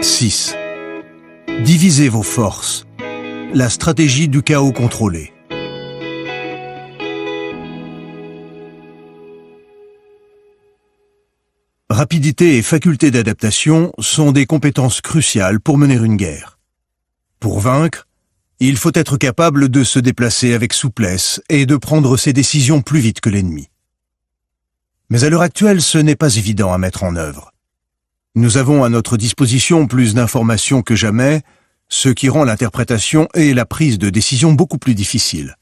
6. Divisez vos forces. La stratégie du chaos contrôlé. Rapidité et faculté d'adaptation sont des compétences cruciales pour mener une guerre. Pour vaincre, il faut être capable de se déplacer avec souplesse et de prendre ses décisions plus vite que l'ennemi. Mais à l'heure actuelle, ce n'est pas évident à mettre en œuvre. Nous avons à notre disposition plus d'informations que jamais, ce qui rend l'interprétation et la prise de décision beaucoup plus difficiles.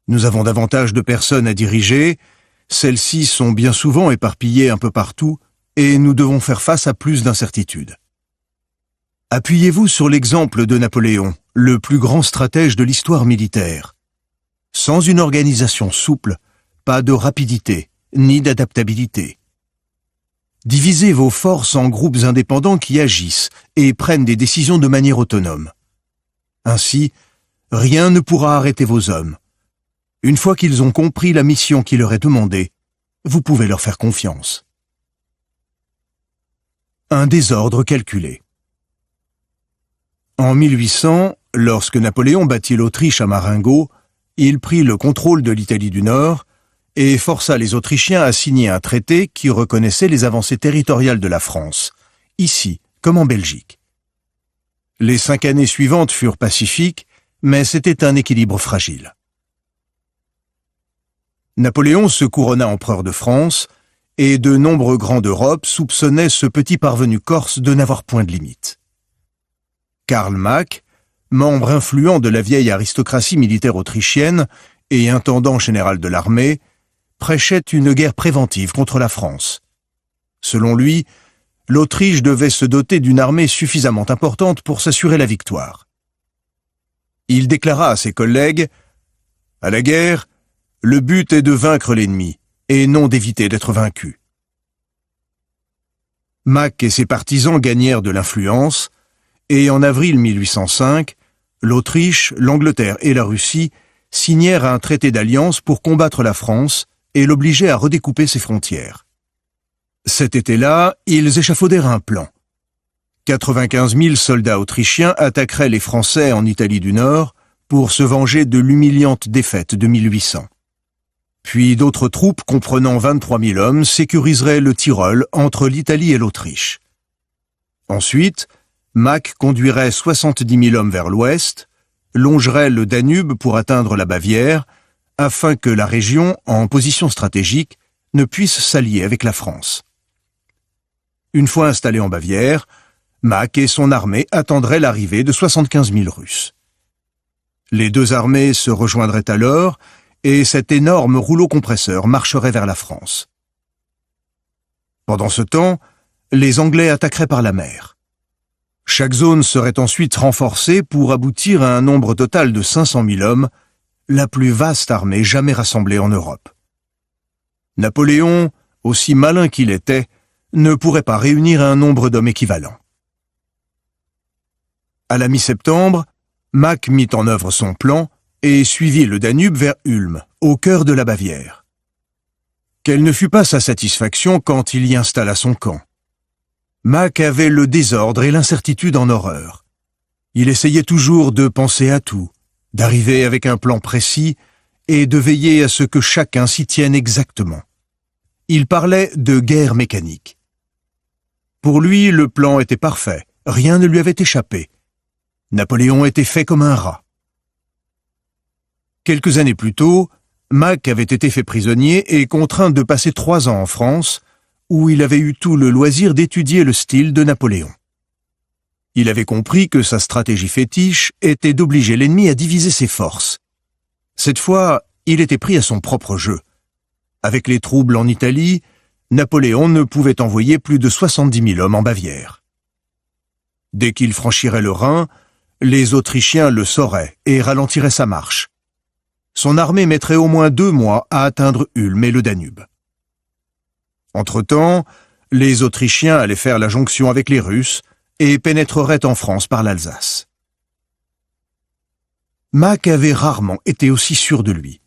Nous avons davantage de personnes à diriger, celles-ci sont bien souvent éparpillées un peu partout, et nous devons faire face à plus d'incertitudes. Appuyez-vous sur l'exemple de Napoléon, le plus grand stratège de l'histoire militaire. Sans une organisation souple, pas de rapidité, ni d'adaptabilité. Divisez vos forces en groupes indépendants qui agissent et prennent des décisions de manière autonome. Ainsi, rien ne pourra arrêter vos hommes. Une fois qu'ils ont compris la mission qui leur est demandée, vous pouvez leur faire confiance. Un désordre calculé. En 1800, lorsque Napoléon battit l'Autriche à Marengo, il prit le contrôle de l'Italie du Nord et força les Autrichiens à signer un traité qui reconnaissait les avancées territoriales de la France, ici comme en Belgique. Les 5 années suivantes furent pacifiques, mais c'était un équilibre fragile. Napoléon se couronna empereur de France, et de nombreux grands d'Europe soupçonnaient ce petit parvenu corse de n'avoir point de limite. Karl Mack, membre influent de la vieille aristocratie militaire autrichienne et intendant général de l'armée, prêchait une guerre préventive contre la France. Selon lui, l'Autriche devait se doter d'une armée suffisamment importante pour s'assurer la victoire. Il déclara à ses collègues « À la guerre, le but est de vaincre l'ennemi, et non d'éviter d'être vaincu. » Mack et ses partisans gagnèrent de l'influence, et en avril 1805, l'Autriche, l'Angleterre et la Russie signèrent un traité d'alliance pour combattre la France et l'obliger à redécouper ses frontières. Cet été-là, ils échafaudèrent un plan. 95 000 soldats autrichiens attaqueraient les Français en Italie du Nord pour se venger de l'humiliante défaite de 1800. Puis d'autres troupes comprenant 23 000 hommes sécuriseraient le Tyrol entre l'Italie et l'Autriche. Ensuite, Mack conduirait 70 000 hommes vers l'ouest, longerait le Danube pour atteindre la Bavière, afin que la région, en position stratégique, ne puisse s'allier avec la France. Une fois installé en Bavière, Mack et son armée attendraient l'arrivée de 75 000 Russes. Les deux armées se rejoindraient alors, et cet énorme rouleau compresseur marcherait vers la France. Pendant ce temps, les Anglais attaqueraient par la mer. Chaque zone serait ensuite renforcée pour aboutir à un nombre total de 500 000 hommes, la plus vaste armée jamais rassemblée en Europe. Napoléon, aussi malin qu'il était, ne pourrait pas réunir un nombre d'hommes équivalent. À la mi-septembre, Mack mit en œuvre son plan et suivit le Danube vers Ulm, au cœur de la Bavière. Quelle ne fut pas sa satisfaction quand il y installa son camp. Mack avait le désordre et l'incertitude en horreur. Il essayait toujours de penser à tout, d'arriver avec un plan précis et de veiller à ce que chacun s'y tienne exactement. Il parlait de guerre mécanique. Pour lui, le plan était parfait, rien ne lui avait échappé. Napoléon était fait comme un rat. Quelques années plus tôt, Mack avait été fait prisonnier et contraint de passer 3 ans en France, où il avait eu tout le loisir d'étudier le style de Napoléon. Il avait compris que sa stratégie fétiche était d'obliger l'ennemi à diviser ses forces. Cette fois, il était pris à son propre jeu. Avec les troubles en Italie, Napoléon ne pouvait envoyer plus de 70 000 hommes en Bavière. Dès qu'il franchirait le Rhin, les Autrichiens le sauraient et ralentiraient sa marche. Son armée mettrait au moins 2 mois à atteindre Ulm et le Danube. Entre-temps, les Autrichiens allaient faire la jonction avec les Russes et pénétreraient en France par l'Alsace. Mack avait rarement été aussi sûr de lui.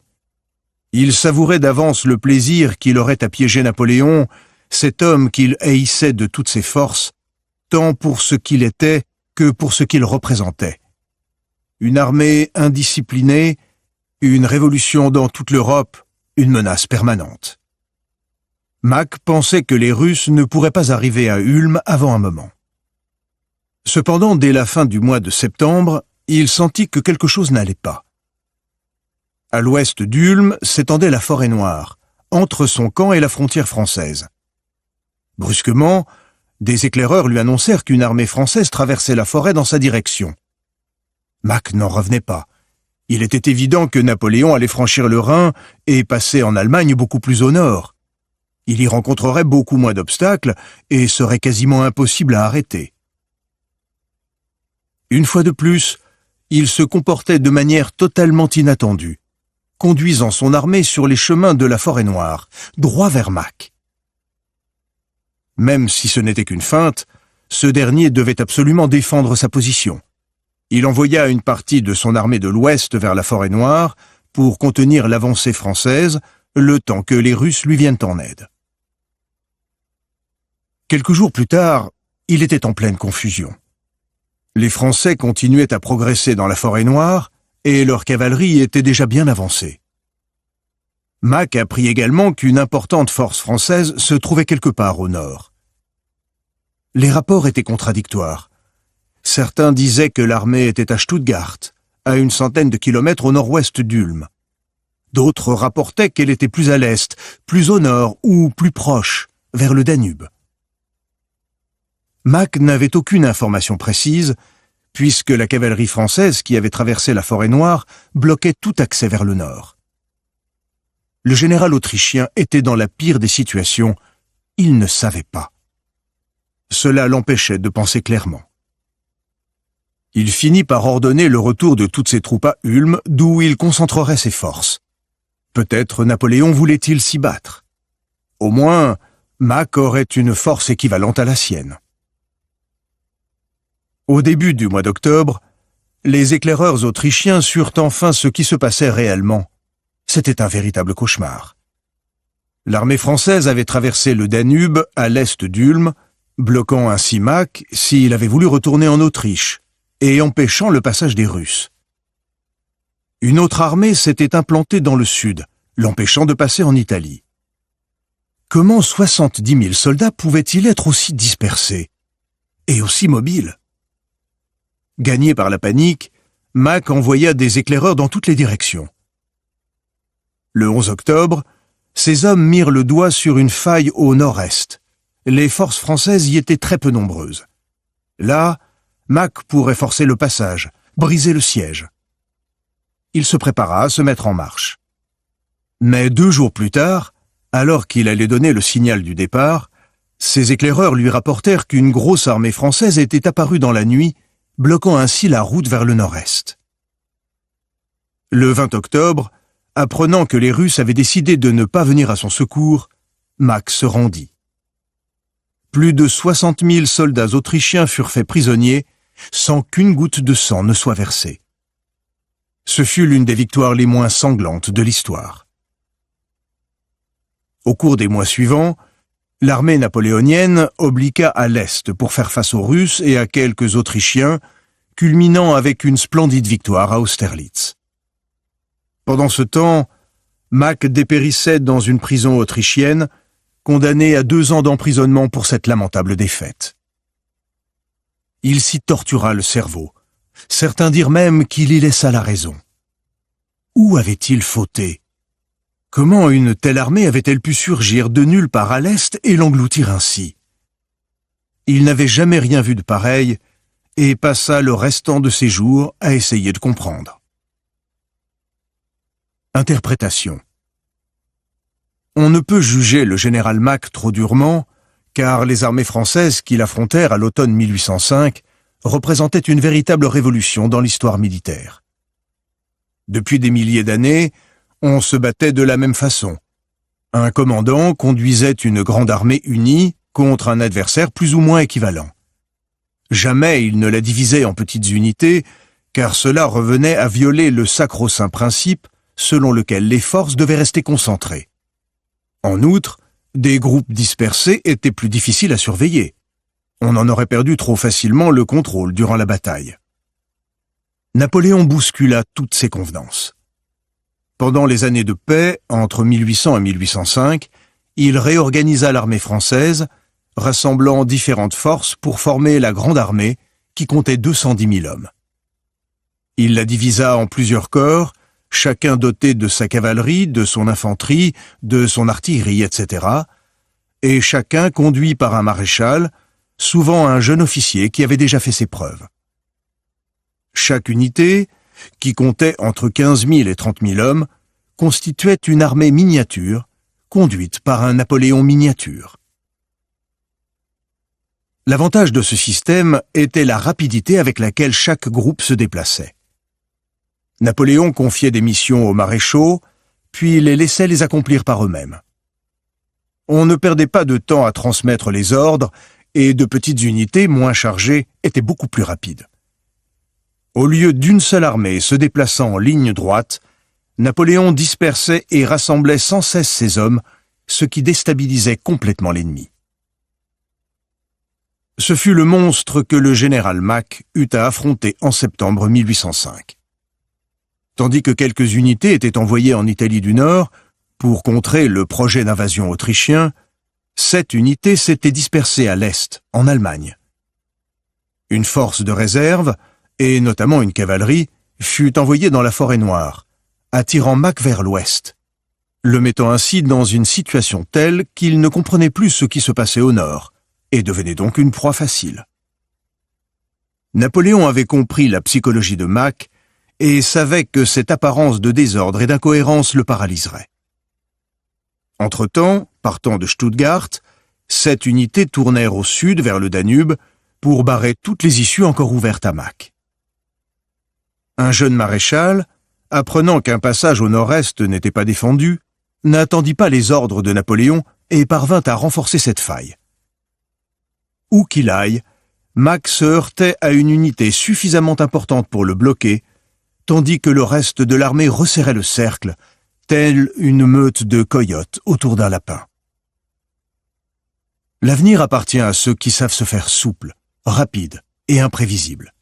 Il savourait d'avance le plaisir qu'il aurait à piéger Napoléon, cet homme qu'il haïssait de toutes ses forces, tant pour ce qu'il était que pour ce qu'il représentait. Une armée indisciplinée, une révolution dans toute l'Europe, une menace permanente. Mack pensait que les Russes ne pourraient pas arriver à Ulm avant un moment. Cependant, dès la fin du mois de septembre, il sentit que quelque chose n'allait pas. À l'ouest d'Ulm s'étendait la forêt noire, entre son camp et la frontière française. Brusquement, des éclaireurs lui annoncèrent qu'une armée française traversait la forêt dans sa direction. Mack n'en revenait pas. Il était évident que Napoléon allait franchir le Rhin et passer en Allemagne beaucoup plus au nord. Il y rencontrerait beaucoup moins d'obstacles et serait quasiment impossible à arrêter. Une fois de plus, il se comportait de manière totalement inattendue, conduisant son armée sur les chemins de la forêt noire, droit vers Mack. Même si ce n'était qu'une feinte, ce dernier devait absolument défendre sa position. Il envoya une partie de son armée de l'ouest vers la forêt noire pour contenir l'avancée française, le temps que les Russes lui viennent en aide. Quelques jours plus tard, il était en pleine confusion. Les Français continuaient à progresser dans la forêt noire et leur cavalerie était déjà bien avancée. Mack apprit également qu'une importante force française se trouvait quelque part au nord. Les rapports étaient contradictoires. Certains disaient que l'armée était à Stuttgart, à une centaine de kilomètres au nord-ouest d'Ulm. D'autres rapportaient qu'elle était plus à l'est, plus au nord ou plus proche, vers le Danube. Mack n'avait aucune information précise, puisque la cavalerie française qui avait traversé la forêt noire bloquait tout accès vers le nord. Le général autrichien était dans la pire des situations, il ne savait pas. Cela l'empêchait de penser clairement. Il finit par ordonner le retour de toutes ses troupes à Ulm, d'où il concentrerait ses forces. Peut-être Napoléon voulait-il s'y battre. Au moins, Mack aurait une force équivalente à la sienne. Au début du mois d'octobre, les éclaireurs autrichiens surent enfin ce qui se passait réellement. C'était un véritable cauchemar. L'armée française avait traversé le Danube à l'est d'Ulm, bloquant ainsi Mack s'il avait voulu retourner en Autriche, et empêchant le passage des Russes. Une autre armée s'était implantée dans le sud, l'empêchant de passer en Italie. Comment 70 000 soldats pouvaient-ils être aussi dispersés et aussi mobiles? Gagné par la panique, Mack envoya des éclaireurs dans toutes les directions. Le 11 octobre, ses hommes mirent le doigt sur une faille au nord-est. Les forces françaises y étaient très peu nombreuses. Là, Mack pourrait forcer le passage, briser le siège. Il se prépara à se mettre en marche. Mais 2 jours plus tard, alors qu'il allait donner le signal du départ, ses éclaireurs lui rapportèrent qu'une grosse armée française était apparue dans la nuit, bloquant ainsi la route vers le nord-est. Le 20 octobre, apprenant que les Russes avaient décidé de ne pas venir à son secours, Mack se rendit. Plus de 60 000 soldats autrichiens furent faits prisonniers, sans qu'une goutte de sang ne soit versée. Ce fut l'une des victoires les moins sanglantes de l'histoire. Au cours des mois suivants, l'armée napoléonienne obliqua à l'est pour faire face aux Russes et à quelques Autrichiens, culminant avec une splendide victoire à Austerlitz. Pendant ce temps, Mack dépérissait dans une prison autrichienne, condamné à 2 ans d'emprisonnement pour cette lamentable défaite. Il s'y tortura le cerveau. Certains dirent même qu'il y laissa la raison. Où avait-il fauté? Comment une telle armée avait-elle pu surgir de nulle part à l'est et l'engloutir ainsi? Il n'avait jamais rien vu de pareil et passa le restant de ses jours à essayer de comprendre. Interprétation. On ne peut juger le général Mack trop durement, car les armées françaises qui l'affrontèrent à l'automne 1805 représentaient une véritable révolution dans l'histoire militaire. Depuis des milliers d'années, on se battait de la même façon. Un commandant conduisait une grande armée unie contre un adversaire plus ou moins équivalent. Jamais il ne la divisait en petites unités, car cela revenait à violer le sacro-saint principe selon lequel les forces devaient rester concentrées. En outre, des groupes dispersés étaient plus difficiles à surveiller. On en aurait perdu trop facilement le contrôle durant la bataille. Napoléon bouscula toutes ces convenances. Pendant les années de paix, entre 1800 et 1805, il réorganisa l'armée française, rassemblant différentes forces pour former la Grande Armée, qui comptait 210 000 hommes. Il la divisa en plusieurs corps, chacun doté de sa cavalerie, de son infanterie, de son artillerie, etc., et chacun conduit par un maréchal, souvent un jeune officier qui avait déjà fait ses preuves. Chaque unité, qui comptait entre 15 000 et 30 000 hommes, constituait une armée miniature, conduite par un Napoléon miniature. L'avantage de ce système était la rapidité avec laquelle chaque groupe se déplaçait. Napoléon confiait des missions aux maréchaux, puis les laissait les accomplir par eux-mêmes. On ne perdait pas de temps à transmettre les ordres, et de petites unités moins chargées étaient beaucoup plus rapides. Au lieu d'une seule armée se déplaçant en ligne droite, Napoléon dispersait et rassemblait sans cesse ses hommes, ce qui déstabilisait complètement l'ennemi. Ce fut le monstre que le général Mack eut à affronter en septembre 1805. Tandis que quelques unités étaient envoyées en Italie du Nord pour contrer le projet d'invasion autrichien, 7 unités s'étaient dispersées à l'Est, en Allemagne. Une force de réserve, et notamment une cavalerie, fut envoyée dans la forêt noire, attirant Mack vers l'ouest, le mettant ainsi dans une situation telle qu'il ne comprenait plus ce qui se passait au nord, et devenait donc une proie facile. Napoléon avait compris la psychologie de Mack et savait que cette apparence de désordre et d'incohérence le paralyserait. Entre-temps, partant de Stuttgart, 7 unités tournèrent au sud vers le Danube pour barrer toutes les issues encore ouvertes à Mack. Un jeune maréchal, apprenant qu'un passage au nord-est n'était pas défendu, n'attendit pas les ordres de Napoléon et parvint à renforcer cette faille. Où qu'il aille, Mack se heurtait à une unité suffisamment importante pour le bloquer, tandis que le reste de l'armée resserrait le cercle, telle une meute de coyotes autour d'un lapin. L'avenir appartient à ceux qui savent se faire souples, rapides et imprévisibles.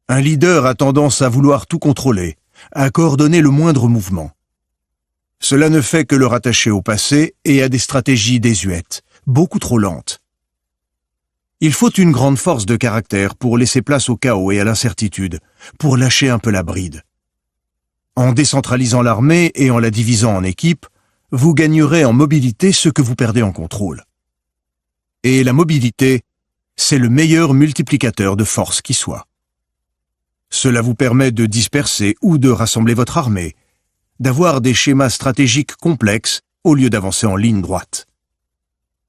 Un leader a tendance à vouloir tout contrôler, à coordonner le moindre mouvement. Cela ne fait que le rattacher au passé et à des stratégies désuètes, beaucoup trop lentes. Il faut une grande force de caractère pour laisser place au chaos et à l'incertitude, pour lâcher un peu la bride. En décentralisant l'armée et en la divisant en équipes, vous gagnerez en mobilité ce que vous perdez en contrôle. Et la mobilité, c'est le meilleur multiplicateur de force qui soit. Cela vous permet de disperser ou de rassembler votre armée, d'avoir des schémas stratégiques complexes au lieu d'avancer en ligne droite.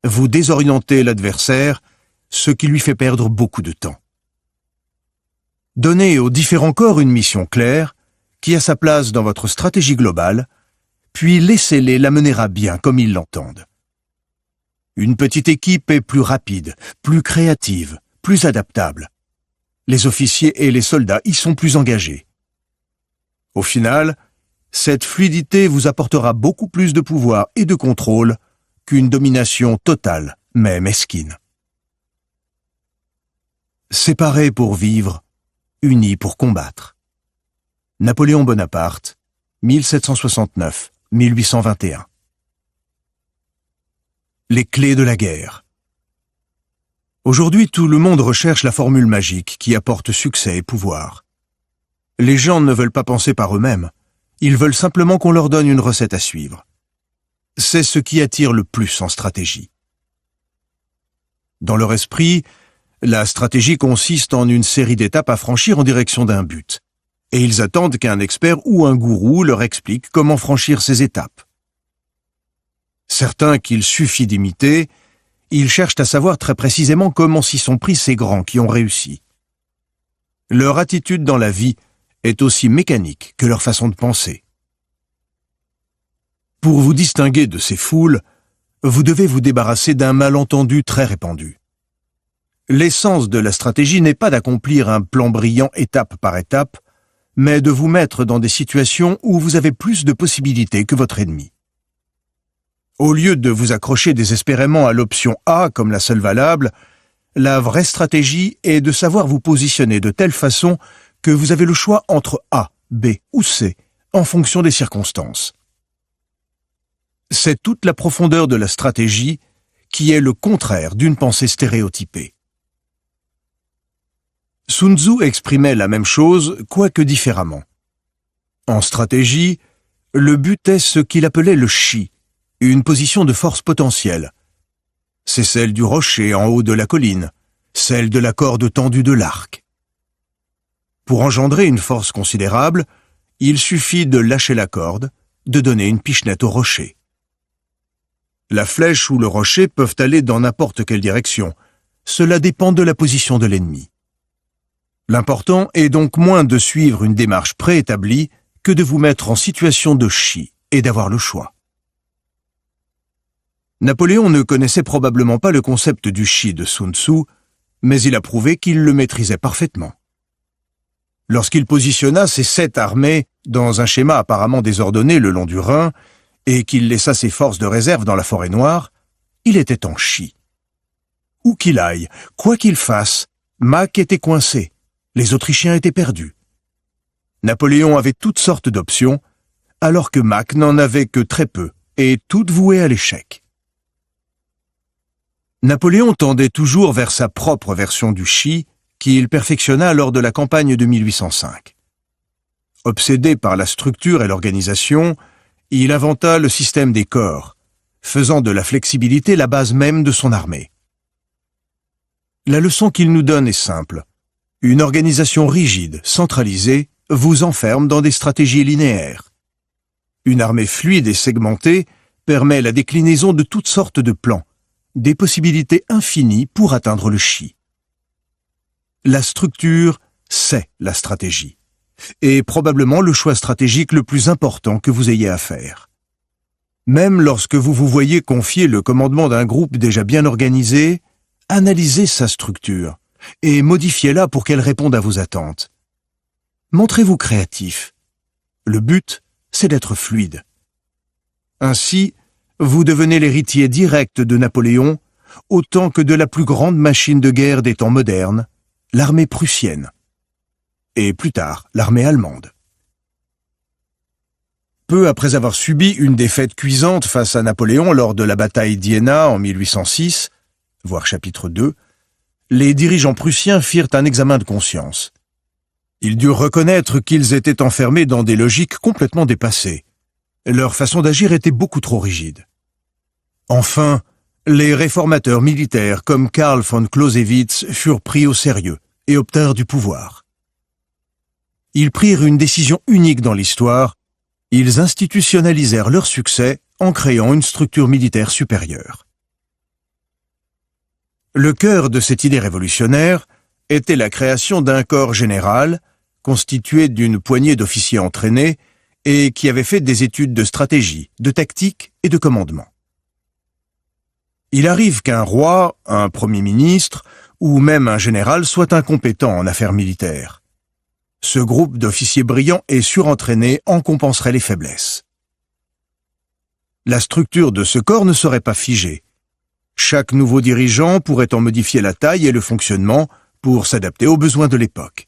Vous désorientez l'adversaire, ce qui lui fait perdre beaucoup de temps. Donnez aux différents corps une mission claire, qui a sa place dans votre stratégie globale, puis laissez-les la mener à bien comme ils l'entendent. Une petite équipe est plus rapide, plus créative, plus adaptable. Les officiers et les soldats y sont plus engagés. Au final, cette fluidité vous apportera beaucoup plus de pouvoir et de contrôle qu'une domination totale, mais mesquine. Séparés pour vivre, unis pour combattre. Napoléon Bonaparte, 1769-1821. Les clés de la guerre. Aujourd'hui, tout le monde recherche la formule magique qui apporte succès et pouvoir. Les gens ne veulent pas penser par eux-mêmes, ils veulent simplement qu'on leur donne une recette à suivre. C'est ce qui attire le plus en stratégie. Dans leur esprit, la stratégie consiste en une série d'étapes à franchir en direction d'un but, et ils attendent qu'un expert ou un gourou leur explique comment franchir ces étapes. Certains qu'il suffit d'imiter, ils cherchent à savoir très précisément comment s'y sont pris ces grands qui ont réussi. Leur attitude dans la vie est aussi mécanique que leur façon de penser. Pour vous distinguer de ces foules, vous devez vous débarrasser d'un malentendu très répandu. L'essence de la stratégie n'est pas d'accomplir un plan brillant étape par étape, mais de vous mettre dans des situations où vous avez plus de possibilités que votre ennemi. Au lieu de vous accrocher désespérément à l'option A comme la seule valable, La vraie stratégie est de savoir vous positionner de telle façon que vous avez le choix entre A, B ou C, en fonction des circonstances. C'est toute la profondeur de la stratégie qui est le contraire d'une pensée stéréotypée. Sun Tzu exprimait la même chose, quoique différemment. En stratégie, le but est ce qu'il appelait le chi, une position de force potentielle. C'est celle du rocher en haut de la colline, celle de la corde tendue de l'arc. Pour engendrer une force considérable, il suffit de lâcher la corde, de donner une pichenette au rocher. La flèche ou le rocher peuvent aller dans n'importe quelle direction. Cela dépend de la position de l'ennemi. L'important est donc moins de suivre une démarche préétablie que de vous mettre en situation de chi et d'avoir le choix. Napoléon ne connaissait probablement pas le concept du chi de Sun Tzu, mais il a prouvé qu'il le maîtrisait parfaitement. Lorsqu'il positionna ses 7 armées dans un schéma apparemment désordonné le long du Rhin et qu'il laissa ses forces de réserve dans la forêt noire, il était en chi. Où qu'il aille, quoi qu'il fasse, Mack était coincé, les Autrichiens étaient perdus. Napoléon avait toutes sortes d'options, alors que Mack n'en avait que très peu, et toutes vouées à l'échec. Napoléon tendait toujours vers sa propre version du chi, qu'il perfectionna lors de la campagne de 1805. Obsédé par la structure et l'organisation, il inventa le système des corps, faisant de la flexibilité la base même de son armée. La leçon qu'il nous donne est simple. Une organisation rigide, centralisée, vous enferme dans des stratégies linéaires. Une armée fluide et segmentée permet la déclinaison de toutes sortes de plans, des possibilités infinies pour atteindre le chi. La structure, c'est la stratégie, et probablement le choix stratégique le plus important que vous ayez à faire. Même lorsque vous vous voyez confier le commandement d'un groupe déjà bien organisé, analysez sa structure et modifiez-la pour qu'elle réponde à vos attentes. Montrez-vous créatif. Le but, c'est d'être fluide. Ainsi, vous devenez l'héritier direct de Napoléon, autant que de la plus grande machine de guerre des temps modernes, l'armée prussienne, et plus tard l'armée allemande. Peu après avoir subi une défaite cuisante face à Napoléon lors de la bataille d'Iéna en 1806, voir chapitre 2, les dirigeants prussiens firent un examen de conscience. Ils durent reconnaître qu'ils étaient enfermés dans des logiques complètement dépassées. Leur façon d'agir était beaucoup trop rigide. Enfin, les réformateurs militaires comme Karl von Clausewitz furent pris au sérieux et obtinrent du pouvoir. Ils prirent une décision unique dans l'histoire. Ils institutionnalisèrent leur succès en créant une structure militaire supérieure. Le cœur de cette idée révolutionnaire était la création d'un corps général constitué d'une poignée d'officiers entraînés et qui avaient fait des études de stratégie, de tactique et de commandement. Il arrive qu'un roi, un premier ministre ou même un général soit incompétent en affaires militaires. Ce groupe d'officiers brillants et surentraînés en compenserait les faiblesses. La structure de ce corps ne serait pas figée. Chaque nouveau dirigeant pourrait en modifier la taille et le fonctionnement pour s'adapter aux besoins de l'époque.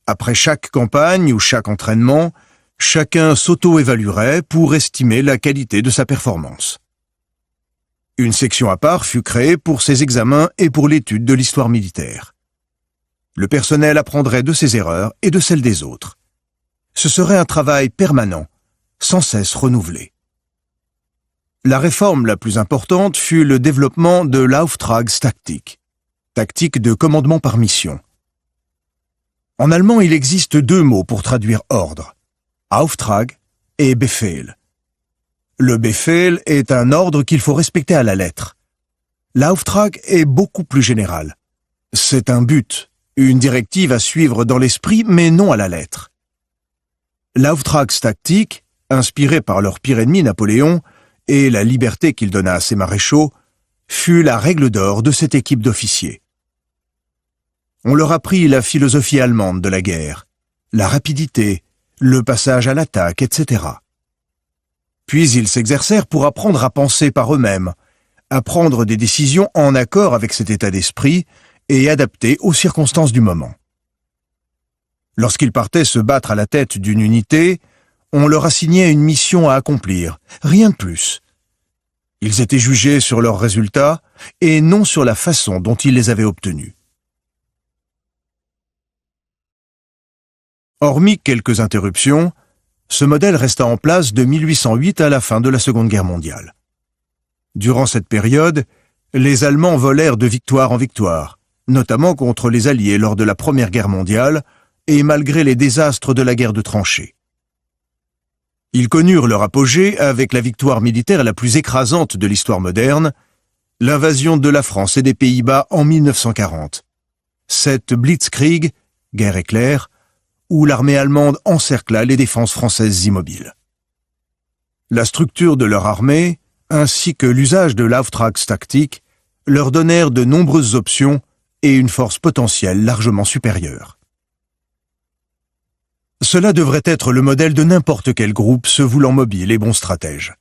Après chaque campagne ou chaque entraînement, chacun s'auto-évaluerait pour estimer la qualité de sa performance. Une section à part fut créée pour ces examens et pour l'étude de l'histoire militaire. Le personnel apprendrait de ses erreurs et de celles des autres. Ce serait un travail permanent, sans cesse renouvelé. La réforme la plus importante fut le développement de l'Auftragstaktik, tactique de commandement par mission. En allemand, il existe 2 mots pour traduire ordre, Auftrag et Befehl. Le Befehl est un ordre qu'il faut respecter à la lettre. L'Auftrag est beaucoup plus général. C'est un but, une directive à suivre dans l'esprit, mais non à la lettre. L'Auftragstaktik, inspiré par leur pire ennemi Napoléon, et la liberté qu'il donna à ses maréchaux, fut la règle d'or de cette équipe d'officiers. On leur apprit la philosophie allemande de la guerre, la rapidité, le passage à l'attaque, etc. Puis ils s'exercèrent pour apprendre à penser par eux-mêmes, à prendre des décisions en accord avec cet état d'esprit et adaptées aux circonstances du moment. Lorsqu'ils partaient se battre à la tête d'une unité, on leur assignait une mission à accomplir, rien de plus. Ils étaient jugés sur leurs résultats et non sur la façon dont ils les avaient obtenus. Hormis quelques interruptions, ce modèle resta en place de 1808 à la fin de la Seconde Guerre mondiale. Durant cette période, les Allemands volèrent de victoire en victoire, notamment contre les Alliés lors de la Première Guerre mondiale et malgré les désastres de la guerre de tranchées. Ils connurent leur apogée avec la victoire militaire la plus écrasante de l'histoire moderne, l'invasion de la France et des Pays-Bas en 1940. Cette Blitzkrieg, guerre éclair, où l'armée allemande encercla les défenses françaises immobiles. La structure de leur armée, ainsi que l'usage de l'Auftragstaktik, leur donnèrent de nombreuses options et une force potentielle largement supérieure. Cela devrait être le modèle de n'importe quel groupe se voulant mobile et bon stratège.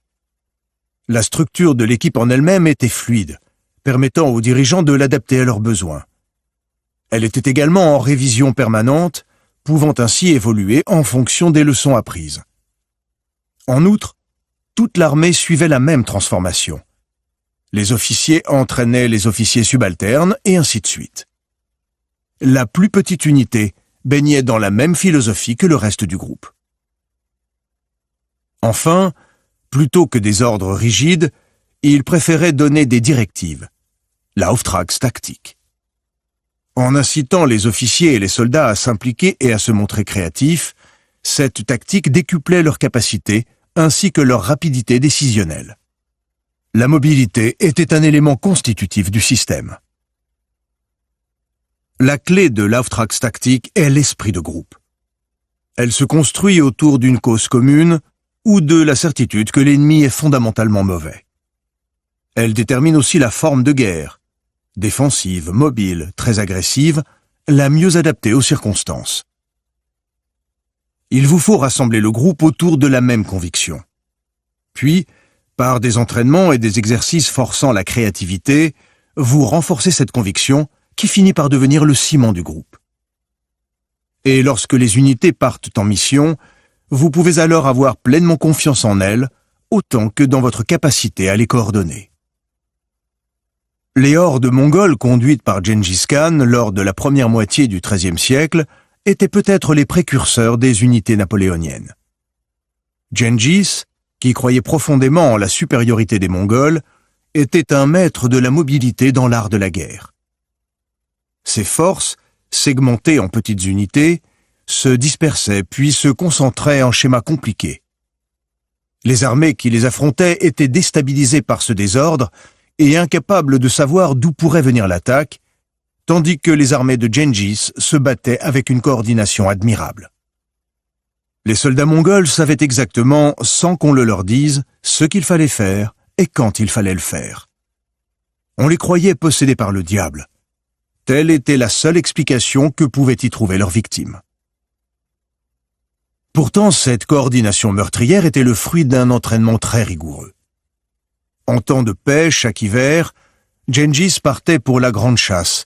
La structure de l'équipe en elle-même était fluide, permettant aux dirigeants de l'adapter à leurs besoins. Elle était également en révision permanente, pouvant ainsi évoluer en fonction des leçons apprises. En outre, toute l'armée suivait la même transformation. Les officiers entraînaient les officiers subalternes et ainsi de suite. La plus petite unité baignait dans la même philosophie que le reste du groupe. Enfin, plutôt que des ordres rigides, ils préféraient donner des directives, l'Auftragstaktik. En incitant les officiers et les soldats à s'impliquer et à se montrer créatifs, cette tactique décuplait leurs capacités ainsi que leur rapidité décisionnelle. La mobilité était un élément constitutif du système. La clé de l'Auftragstaktik est l'esprit de groupe. Elle se construit autour d'une cause commune ou de la certitude que l'ennemi est fondamentalement mauvais. Elle détermine aussi la forme de guerre, défensive, mobile, très agressive, la mieux adaptée aux circonstances. Il vous faut rassembler le groupe autour de la même conviction. Puis, par des entraînements et des exercices forçant la créativité, vous renforcez cette conviction qui finit par devenir le ciment du groupe. Et lorsque les unités partent en mission, vous pouvez alors avoir pleinement confiance en elles, autant que dans votre capacité à les coordonner. Les hordes mongoles conduites par Gengis Khan lors de la première moitié du XIIIe siècle étaient peut-être les précurseurs des unités napoléoniennes. Gengis, qui croyait profondément en la supériorité des Mongols, était un maître de la mobilité dans l'art de la guerre. Ses forces, segmentées en petites unités, se dispersaient puis se concentraient en schémas compliqués. Les armées qui les affrontaient étaient déstabilisées par ce désordre et incapables de savoir d'où pourrait venir l'attaque, tandis que les armées de Gengis se battaient avec une coordination admirable. Les soldats mongols savaient exactement, sans qu'on le leur dise, ce qu'il fallait faire et quand il fallait le faire. On les croyait possédés par le diable. Telle était la seule explication que pouvaient y trouver leurs victimes. Pourtant, cette coordination meurtrière était le fruit d'un entraînement très rigoureux. En temps de paix, chaque hiver, Gengis partait pour la Grande Chasse,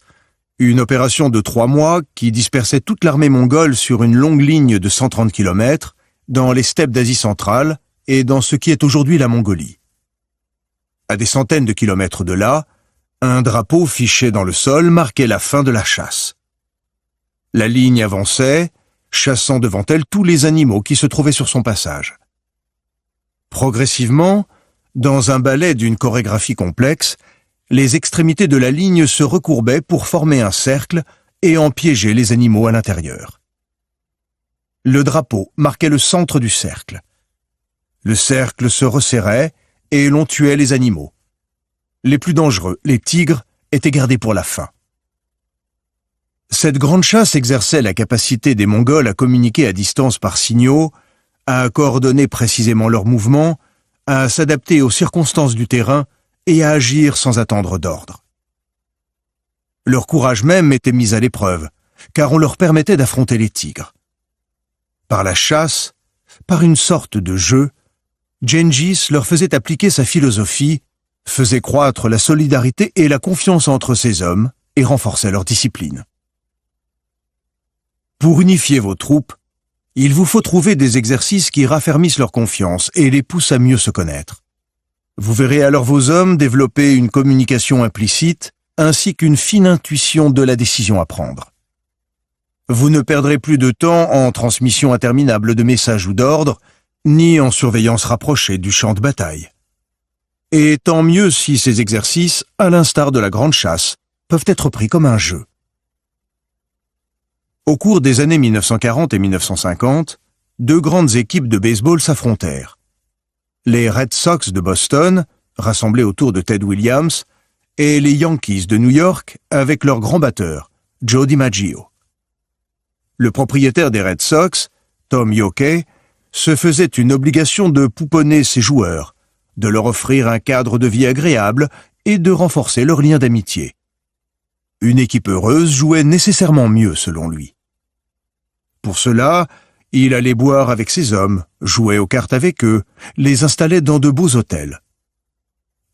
une opération de 3 mois qui dispersait toute l'armée mongole sur une longue ligne de 130 km dans les steppes d'Asie centrale et dans ce qui est aujourd'hui la Mongolie. À des centaines de kilomètres de là, un drapeau fiché dans le sol marquait la fin de la chasse. La ligne avançait, chassant devant elle tous les animaux qui se trouvaient sur son passage. Progressivement, dans un ballet d'une chorégraphie complexe, les extrémités de la ligne se recourbaient pour former un cercle et en piéger les animaux à l'intérieur. Le drapeau marquait le centre du cercle. Le cercle se resserrait et l'on tuait les animaux. Les plus dangereux, les tigres, étaient gardés pour la fin. Cette grande chasse exerçait la capacité des Mongols à communiquer à distance par signaux, à coordonner précisément leurs mouvements, à s'adapter aux circonstances du terrain et à agir sans attendre d'ordre. Leur courage même était mis à l'épreuve, car on leur permettait d'affronter les tigres. Par la chasse, par une sorte de jeu, Gengis leur faisait appliquer sa philosophie faisait croître la solidarité et la confiance entre ces hommes et renforçait leur discipline. Pour unifier vos troupes, il vous faut trouver des exercices qui raffermissent leur confiance et les poussent à mieux se connaître. Vous verrez alors vos hommes développer une communication implicite ainsi qu'une fine intuition de la décision à prendre. Vous ne perdrez plus de temps en transmission interminable de messages ou d'ordres, ni en surveillance rapprochée du champ de bataille. Et tant mieux si ces exercices, à l'instar de la grande chasse, peuvent être pris comme un jeu. Au cours des années 1940 et 1950, deux grandes équipes de baseball s'affrontèrent. Les Red Sox de Boston, rassemblés autour de Ted Williams, et les Yankees de New York avec leur grand batteur, Joe DiMaggio. Le propriétaire des Red Sox, Tom Yockey, se faisait une obligation de pouponner ses joueurs, de leur offrir un cadre de vie agréable et de renforcer leurs liens d'amitié. Une équipe heureuse jouait nécessairement mieux selon lui. Pour cela, il allait boire avec ses hommes, jouait aux cartes avec eux, les installait dans de beaux hôtels.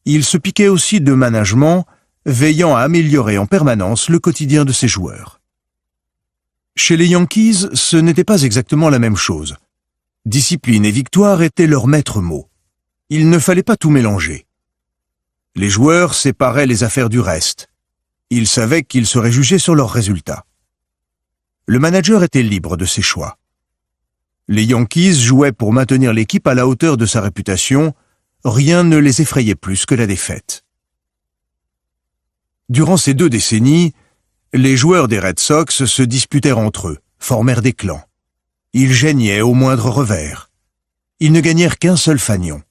Il se piquait aussi de management, veillant à améliorer en permanence le quotidien de ses joueurs. Chez les Yankees, ce n'était pas exactement la même chose. Discipline et victoire étaient leurs maîtres mots. Il ne fallait pas tout mélanger. Les joueurs séparaient les affaires du reste. Ils savaient qu'ils seraient jugés sur leurs résultats. Le manager était libre de ses choix. Les Yankees jouaient pour maintenir l'équipe à la hauteur de sa réputation. Rien ne les effrayait plus que la défaite. Durant ces 2 décennies, les joueurs des Red Sox se disputèrent entre eux, formèrent des clans. Ils gênaient au moindre revers. Ils ne gagnèrent qu'un seul fanion.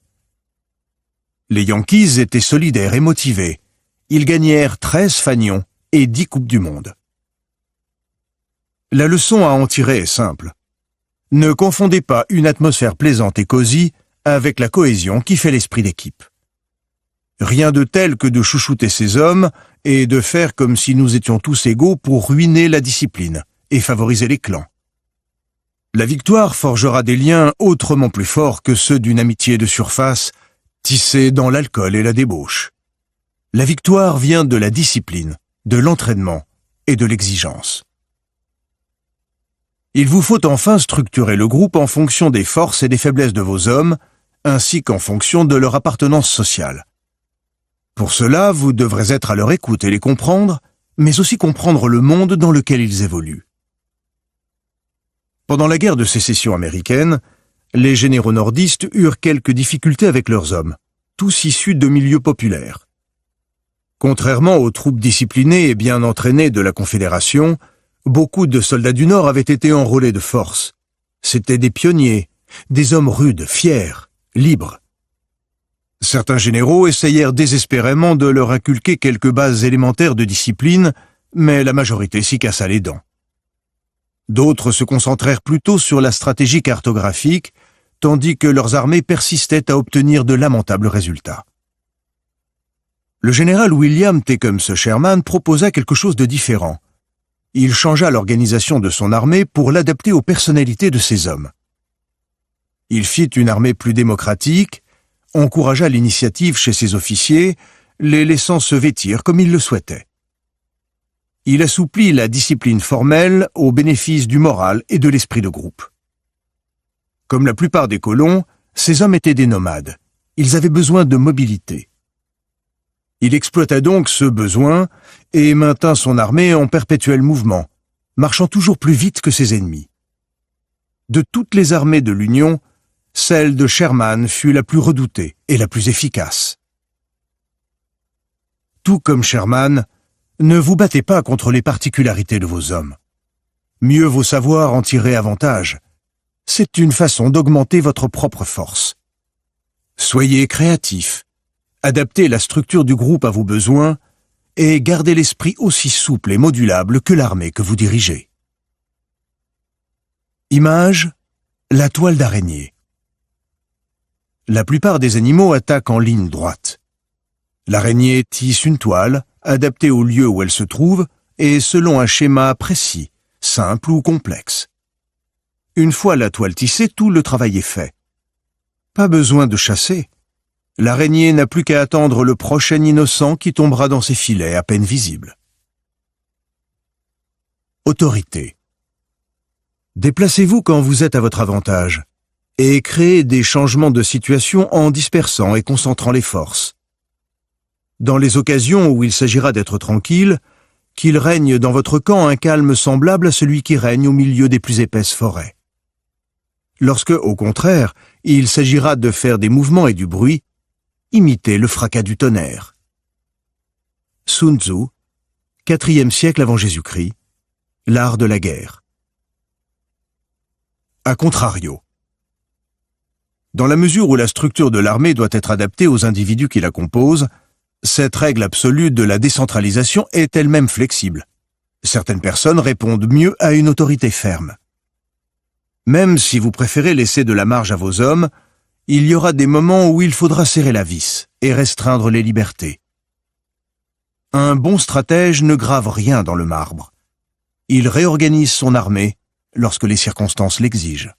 Les Yankees étaient solidaires et motivés. Ils gagnèrent 13 fanions et 10 Coupes du Monde. La leçon à en tirer est simple. Ne confondez pas une atmosphère plaisante et cosy avec la cohésion qui fait l'esprit d'équipe. Rien de tel que de chouchouter ces hommes et de faire comme si nous étions tous égaux pour ruiner la discipline et favoriser les clans. La victoire forgera des liens autrement plus forts que ceux d'une amitié de surface tissée dans l'alcool et la débauche. La victoire vient de la discipline, de l'entraînement et de l'exigence. Il vous faut enfin structurer le groupe en fonction des forces et des faiblesses de vos hommes, ainsi qu'en fonction de leur appartenance sociale. Pour cela, vous devrez être à leur écoute et les comprendre, mais aussi comprendre le monde dans lequel ils évoluent. Pendant la guerre de sécession américaine, les généraux nordistes eurent quelques difficultés avec leurs hommes, tous issus de milieux populaires. Contrairement aux troupes disciplinées et bien entraînées de la Confédération, beaucoup de soldats du Nord avaient été enrôlés de force. C'étaient des pionniers, des hommes rudes, fiers, libres. Certains généraux essayèrent désespérément de leur inculquer quelques bases élémentaires de discipline, mais la majorité s'y cassa les dents. D'autres se concentrèrent plutôt sur la stratégie cartographique, tandis que leurs armées persistaient à obtenir de lamentables résultats. Le général William Tecumseh Sherman proposa quelque chose de différent. Il changea l'organisation de son armée pour l'adapter aux personnalités de ses hommes. Il fit une armée plus démocratique, encouragea l'initiative chez ses officiers, les laissant se vêtir comme ils le souhaitaient. Il assouplit la discipline formelle au bénéfice du moral et de l'esprit de groupe. Comme la plupart des colons, ces hommes étaient des nomades. Ils avaient besoin de mobilité. Il exploita donc ce besoin et maintint son armée en perpétuel mouvement, marchant toujours plus vite que ses ennemis. De toutes les armées de l'Union, celle de Sherman fut la plus redoutée et la plus efficace. Tout comme Sherman, ne vous battez pas contre les particularités de vos hommes. Mieux vaut savoir en tirer avantage. C'est une façon d'augmenter votre propre force. Soyez créatifs, adaptez la structure du groupe à vos besoins et gardez l'esprit aussi souple et modulable que l'armée que vous dirigez. Image, la toile d'araignée. La plupart des animaux attaquent en ligne droite. L'araignée tisse une toile, adaptée au lieu où elle se trouve, et selon un schéma précis, simple ou complexe. Une fois la toile tissée, tout le travail est fait. Pas besoin de chasser. L'araignée n'a plus qu'à attendre le prochain innocent qui tombera dans ses filets à peine visibles. Autorité. Déplacez-vous quand vous êtes à votre avantage et créez des changements de situation en dispersant et concentrant les forces. Dans les occasions où il s'agira d'être tranquille, qu'il règne dans votre camp un calme semblable à celui qui règne au milieu des plus épaisses forêts. Lorsque, au contraire, il s'agira de faire des mouvements et du bruit, imitez le fracas du tonnerre. Sun Tzu, 4e siècle avant Jésus-Christ, l'art de la guerre. A contrario. Dans la mesure où la structure de l'armée doit être adaptée aux individus qui la composent, cette règle absolue de la décentralisation est elle-même flexible. Certaines personnes répondent mieux à une autorité ferme. Même si vous préférez laisser de la marge à vos hommes, il y aura des moments où il faudra serrer la vis et restreindre les libertés. Un bon stratège ne grave rien dans le marbre. Il réorganise son armée lorsque les circonstances l'exigent.